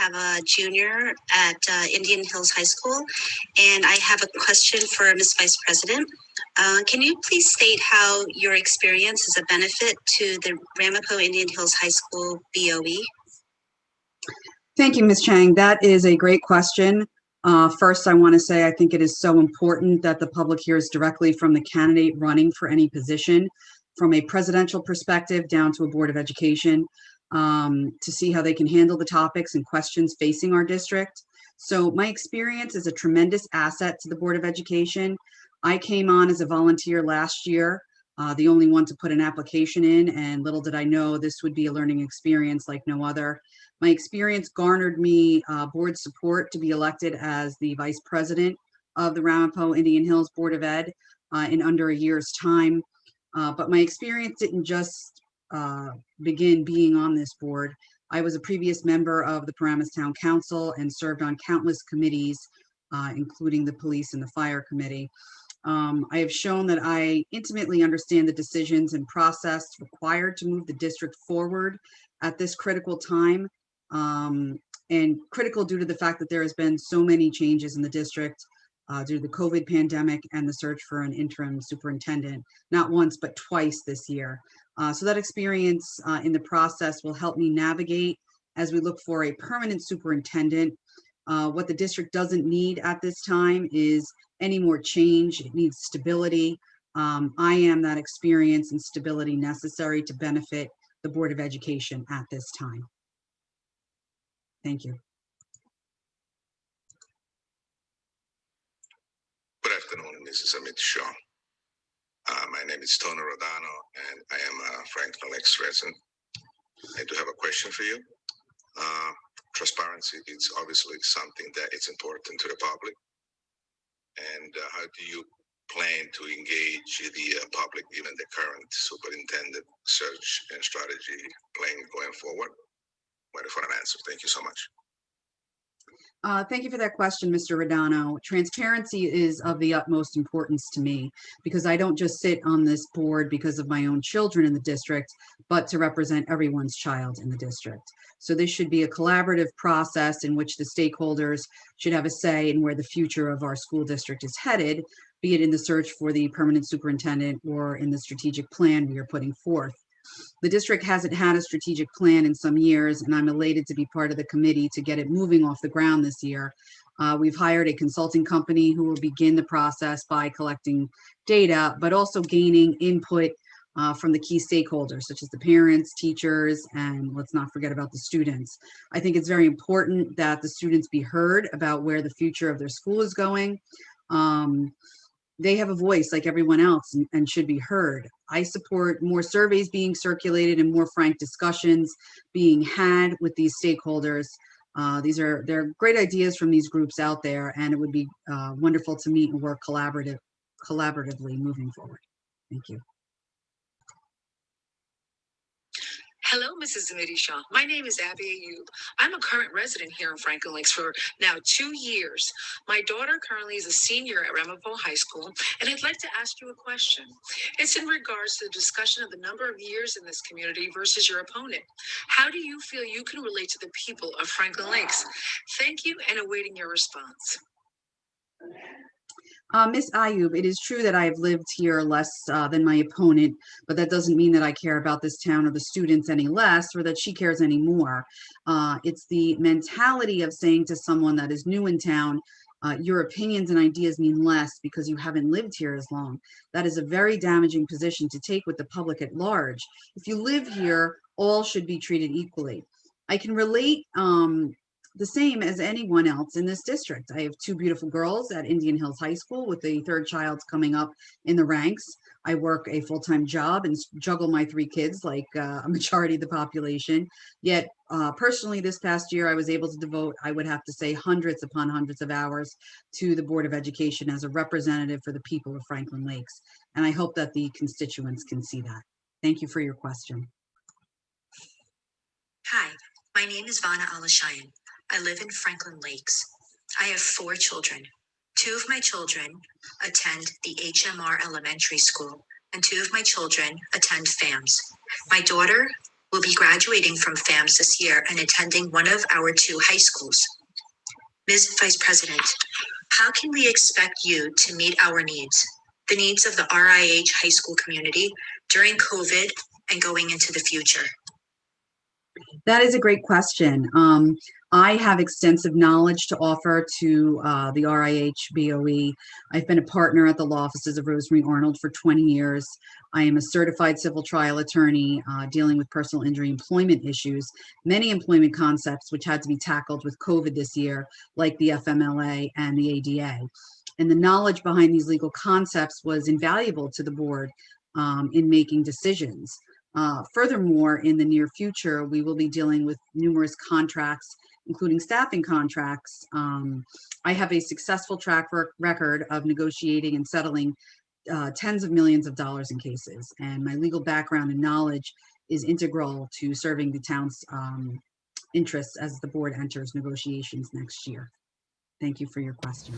have a junior at Indian Hills High School, and I have a question for Ms. Vice President. Can you please state how your experience is a benefit to the Ramapo Indian Hills High School BOE? Thank you, Ms. Chang. That is a great question. First, I want to say I think it is so important that the public hears directly from the candidate running for any position, from a presidential perspective down to a Board of Education, to see how they can handle the topics and questions facing our district. So my experience is a tremendous asset to the Board of Education. I came on as a volunteer last year, the only one to put an application in, and little did I know this would be a learning experience like no other. My experience garnered me board support to be elected as the vice president of the Ramapo Indian Hills Board of Ed in under a year's time. But my experience didn't just begin being on this board. I was a previous member of the Paramus Town Council and served on countless committees, including the police and the fire committee. I have shown that I intimately understand the decisions and process required to move the district forward at this critical time, and critical due to the fact that there has been so many changes in the district due to the COVID pandemic and the search for an interim superintendent, not once, but twice this year. So that experience in the process will help me navigate as we look for a permanent superintendent. What the district doesn't need at this time is any more change. It needs stability. I am that experience and stability necessary to benefit the Board of Education at this time. Thank you. Good afternoon, Mrs. Zammitti. My name is Tony Rodano, and I am a Franklin Lakes resident. I do have a question for you. Transparency is obviously something that is important to the public. And how do you plan to engage the public given the current superintendent search and strategy plan going forward? Waiting for an answer. Thank you so much. Thank you for that question, Mr. Rodano. Transparency is of the utmost importance to me because I don't just sit on this board because of my own children in the district, but to represent everyone's child in the district. So this should be a collaborative process in which the stakeholders should have a say in where the future of our school district is headed, be it in the search for the permanent superintendent or in the strategic plan we are putting forth. The district hasn't had a strategic plan in some years, and I'm elated to be part of the committee to get it moving off the ground this year. We've hired a consulting company who will begin the process by collecting data, but also gaining input from the key stakeholders, such as the parents, teachers, and let's not forget about the students. I think it's very important that the students be heard about where the future of their school is going. They have a voice like everyone else and should be heard. I support more surveys being circulated and more frank discussions being had with these stakeholders. There are great ideas from these groups out there, and it would be wonderful to meet and work collaboratively moving forward. Thank you. Hello, Mrs. Zammitti. My name is Abby Ayub. I'm a current resident here in Franklin Lakes for now 2 years. My daughter currently is a senior at Ramapo High School, and I'd like to ask you a question. It's in regards to the discussion of the number of years in this community versus your opponent. How do you feel you can relate to the people of Franklin Lakes? Thank you, and awaiting your response. Ms. Ayub, it is true that I have lived here less than my opponent, but that doesn't mean that I care about this town or the students any less, or that she cares any more. It's the mentality of saying to someone that is new in town, your opinions and ideas mean less because you haven't lived here as long. That is a very damaging position to take with the public at large. If you live here, all should be treated equally. I can relate the same as anyone else in this district. I have 2 beautiful girls at Indian Hills High School with the 3rd child coming up in the ranks. I work a full-time job and juggle my 3 kids like a majority of the population. Yet personally this past year I was able to devote, I would have to say, hundreds upon hundreds of hours to the Board of Education as a representative for the people of Franklin Lakes. And I hope that the constituents can see that. Thank you for your question. Hi, my name is Vana Alashayan. I live in Franklin Lakes. I have 4 children. 2 of my children attend the HMR Elementary School, and 2 of my children attend FAMS. My daughter will be graduating from FAMS this year and attending one of our 2 high schools. Ms. Vice President, how can we expect you to meet our needs, the needs of the RIH high school community during COVID and going into the future? That is a great question. I have extensive knowledge to offer to the RIH BOE. I've been a partner at the Law Offices of Rosemarie Arnold for 20 years. I am a certified civil trial attorney dealing with personal injury employment issues, many employment concepts which had to be tackled with COVID this year, like the FMLA and the ADA. And the knowledge behind these legal concepts was invaluable to the board in making decisions. Furthermore, in the near future, we will be dealing with numerous contracts, including staffing contracts. I have a successful track record of negotiating and settling tens of millions of dollars in cases, and my legal background and knowledge is integral to serving the town's interests as the board enters negotiations next year. Thank you for your question.